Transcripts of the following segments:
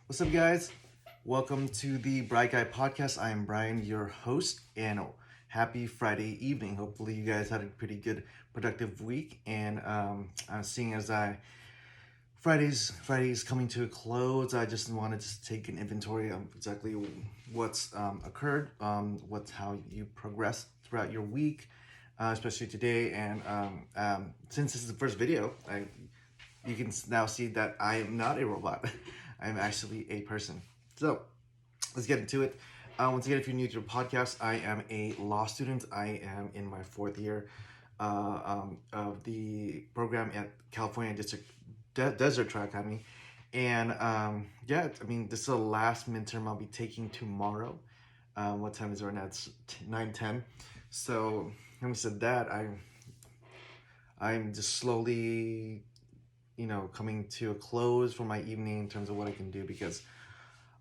What's up, guys? Welcome to the Bright Guy Podcast. I am Brian, your host, and happy Friday evening. Hopefully, you guys had a pretty good, productive week. And I'm seeing as Friday's coming to a close. I just wanted to take an inventory of exactly what's occurred, what's how you progress throughout your week, especially today. And since this is the first video, you can now see that I am not a robot. I am actually a person. So let's get into it. Once again, if you're new to the podcast, I am a law student. I am in my fourth year of the program at California Desert Track Academy. And this is the last midterm I'll be taking tomorrow. What time is it right now? It's 9:10. So having said that, I'm just slowly coming to a close for my evening in terms of what I can do because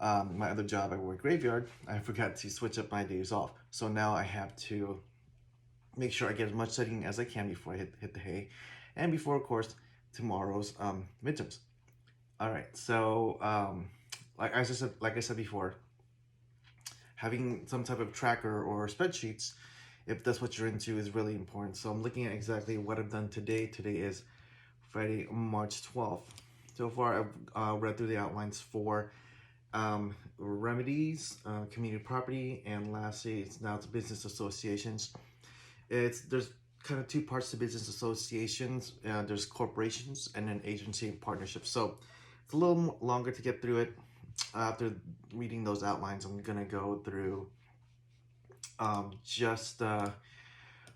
my other job, I work graveyard. I forgot to switch up my days off. So now I have to make sure I get as much studying as I can before I hit the hay. And before, of course, tomorrow's midterms. All right. So like I said before, having some type of tracker or spreadsheets, if that's what you're into, is really important. So I'm looking at exactly what I've done today. Today is Friday, March 12th. So far, I've read through the outlines for remedies, community property, and lastly, it's business associations. There's kind of two parts to business associations. There's corporations and then agency and partnerships. So it's a little longer to get through it. After reading those outlines, I'm gonna go through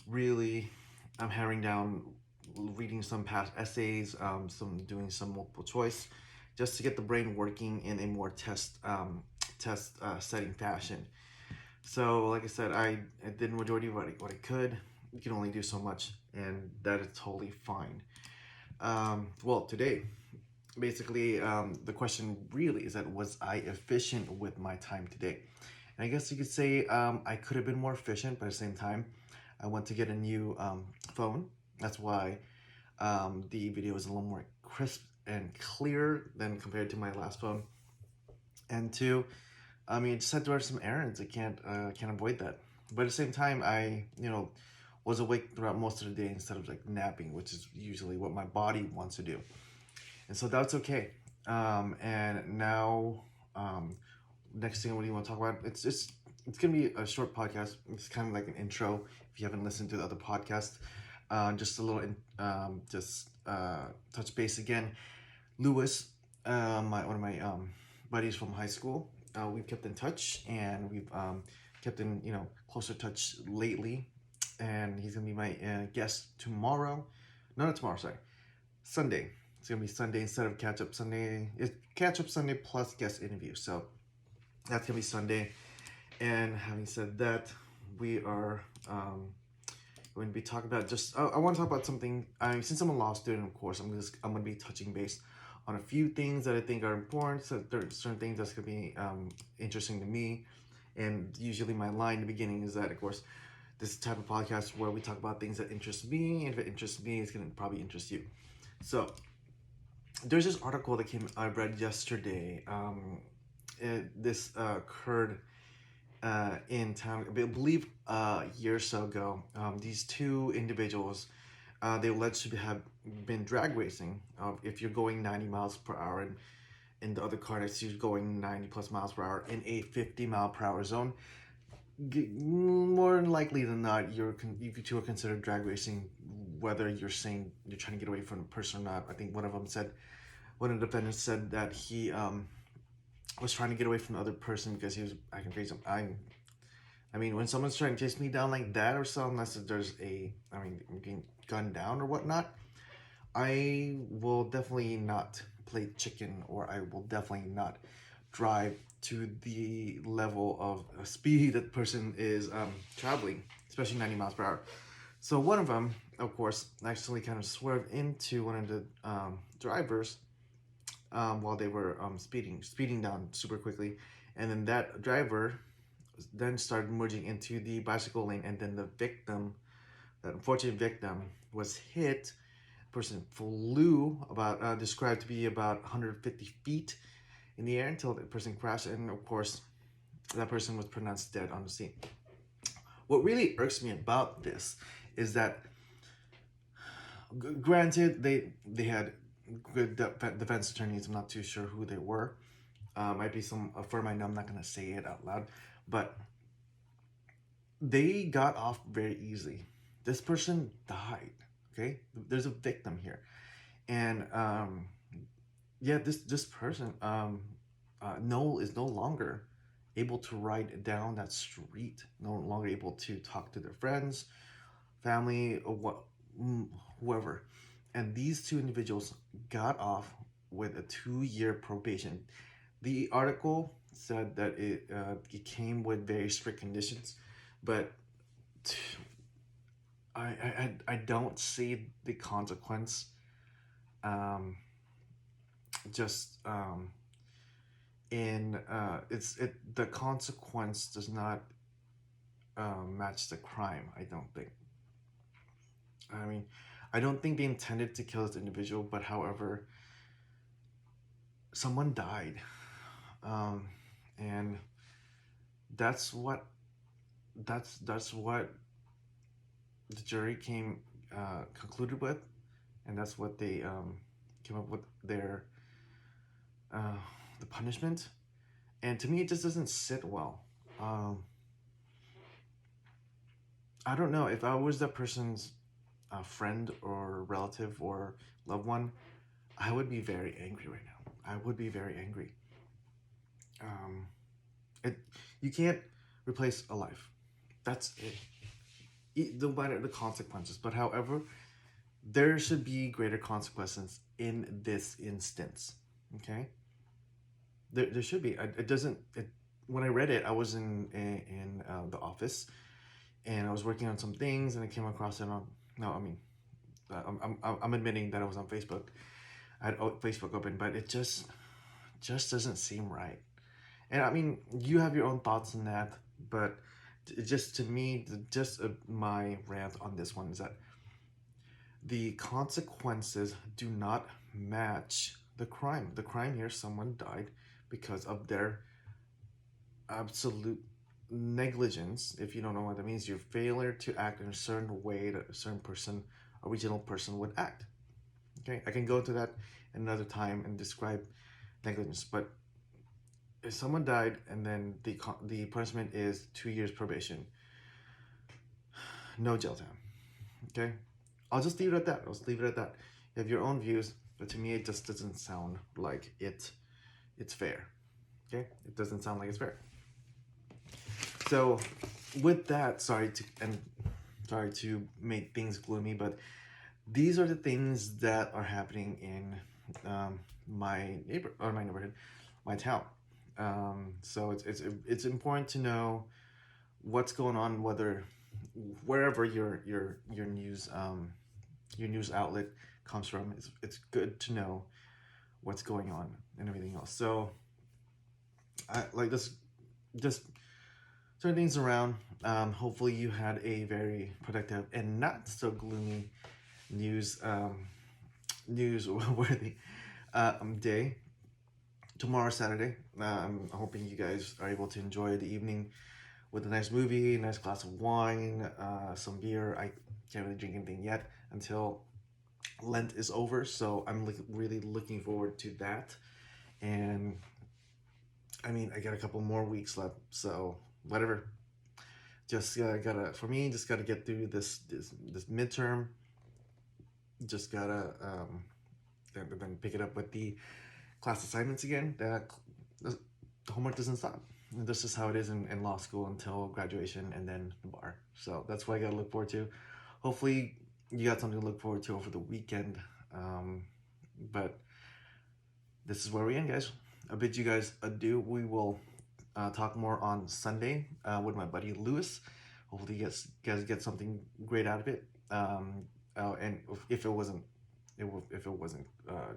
really I'm hammering down reading some past essays, doing some multiple choice, just to get the brain working in a more test setting fashion. So, like I said, I did the majority of what I could. You can only do so much, and that is totally fine. Well, today, basically, the question really is that was I efficient with my time today? And I guess you could say I could have been more efficient, but at the same time, I want to get a new phone. That's why the video is a little more crisp and clear than compared to my last phone. And two, just had to run some errands. I can't avoid that. But at the same time, I was awake throughout most of the day instead of like napping, which is usually what my body wants to do. And so that's okay. And now, next thing, what do you want to talk about? It's gonna be a short podcast. It's kind of like an intro. If you haven't listened to the other podcast, just a little, touch base again. Lewis, one of my buddies from high school, we've kept in touch and we've kept in closer touch lately. And he's gonna be my guest tomorrow. No, not tomorrow. Sorry, Sunday. It's gonna be Sunday instead of catch up Sunday. It's catch up Sunday plus guest interview. So that's gonna be Sunday. And having said that, we are going to be talking about I want to talk about something. Since I'm a law student, of course, I'm going to be touching base on a few things that I think are important. So there are certain things that's going to be interesting to me. And usually my line in the beginning is that, of course, this type of podcast where we talk about things that interest me. And if it interests me, it's going to probably interest you. So there's this article that I read yesterday. This occurred in town, I believe a year or so ago. These two individuals, they alleged to have been drag racing. If you're going 90 miles per hour and in the other car next to you going 90 plus miles per hour in a 50 mile per hour zone, more than likely than not, you two are considered drag racing, whether you're saying you're trying to get away from the person or not. I think one of the defendants said that he was trying to get away from the other person because he was acting crazy. I mean, when someone's trying to chase me down like that or so, unless there's getting gunned down or whatnot, I will definitely not play chicken, or I will definitely not drive to the level of speed that the person is traveling, especially 90 miles per hour. So one of them, of course, actually kind of swerved into one of the drivers while they were speeding down super quickly, and then that driver then started merging into the bicycle lane, and then that unfortunate victim, was hit. The person flew described to be about 150 feet, in the air until the person crashed, and of course, that person was pronounced dead on the scene. What really irks me about this is that, granted, they had good defense attorneys. I'm not too sure who they were. Might be a firm I know. I'm not gonna say it out loud, but they got off very easily. This person died. Okay, there's a victim here, and yeah, this person, Noel, is no longer able to ride down that street. No longer able to talk to their friends, family, or whoever. And these two individuals got off with a 2-year probation. The article said that it came with very strict conditions, but I don't see the consequence. Just in the consequence does not match the crime. I don't think. I mean, I don't think they intended to kill this individual, but however, someone died, and that's what the jury concluded with, and that's what they came up with their the punishment. And to me, it just doesn't sit well. I don't know if I was that person's friend or relative or loved one, I would be very angry right now. I would be very angry. You can't replace a life. That's it. No matter the consequences, but however, there should be greater consequences in this instance. Okay, there should be. It doesn't. When I read it, I was in the office, and I was working on some things, and I came across it on. No, I mean, I'm admitting that I was on Facebook. I had Facebook open, but it just doesn't seem right. And I mean, you have your own thoughts on that, but it just, to me, my rant on this one is that the consequences do not match the crime. The crime here, someone died because of their absolute negligence. If you don't know what that means, your failure to act in a certain way that a certain person, a regional person, would act. Okay, I can go into that another time and describe negligence, but if someone died and then the punishment is 2 years probation, no jail time. Okay, I'll just leave it at that. You have your own views, but to me, it just doesn't sound like it's fair. Okay, it doesn't sound like it's fair. So, with that, sorry to make things gloomy, but these are the things that are happening in my neighborhood, my town. So it's important to know what's going on, wherever your news outlet comes from. It's good to know what's going on and everything else. So I like this, just turn things around. Hopefully you had a very productive and not so gloomy newsworthy day. Tomorrow, Saturday. I'm hoping you guys are able to enjoy the evening with a nice movie, a nice glass of wine, some beer. I can't really drink anything yet until Lent is over, so I'm really looking forward to that. And I mean, I got a couple more weeks left, so whatever. Just gotta get through this midterm. Just gotta then pick it up with the class assignments again. The homework doesn't stop. This is how it is in law school until graduation and then the bar. So that's what I gotta look forward to. Hopefully you got something to look forward to over the weekend. But this is where we end, guys. I bid you guys adieu. We will talk more on Sunday with my buddy Lewis. Hopefully you guys get something great out of it. And if it wasn't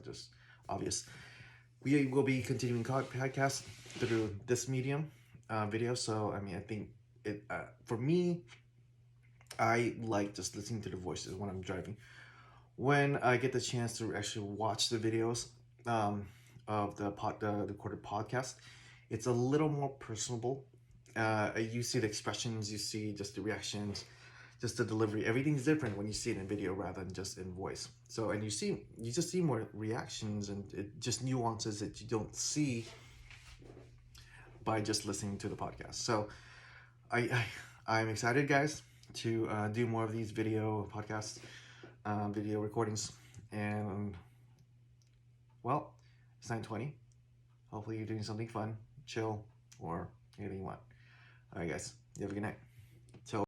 just obvious, we will be continuing podcasts through this medium, video. So I mean, I think it for me, I like just listening to the voices when I'm driving. When I get the chance to actually watch the videos, of the recorded podcast, it's a little more personable. You see the expressions, you see just the reactions, just the delivery. Everything's different when you see it in video rather than just in voice. So, and you just see more reactions and just nuances that you don't see by just listening to the podcast. So, I'm excited, guys, to do more of these video podcasts, video recordings, and well, it's 9:20. Hopefully, you're doing something fun, chill, or anything you want. All right, guys, you have a good night.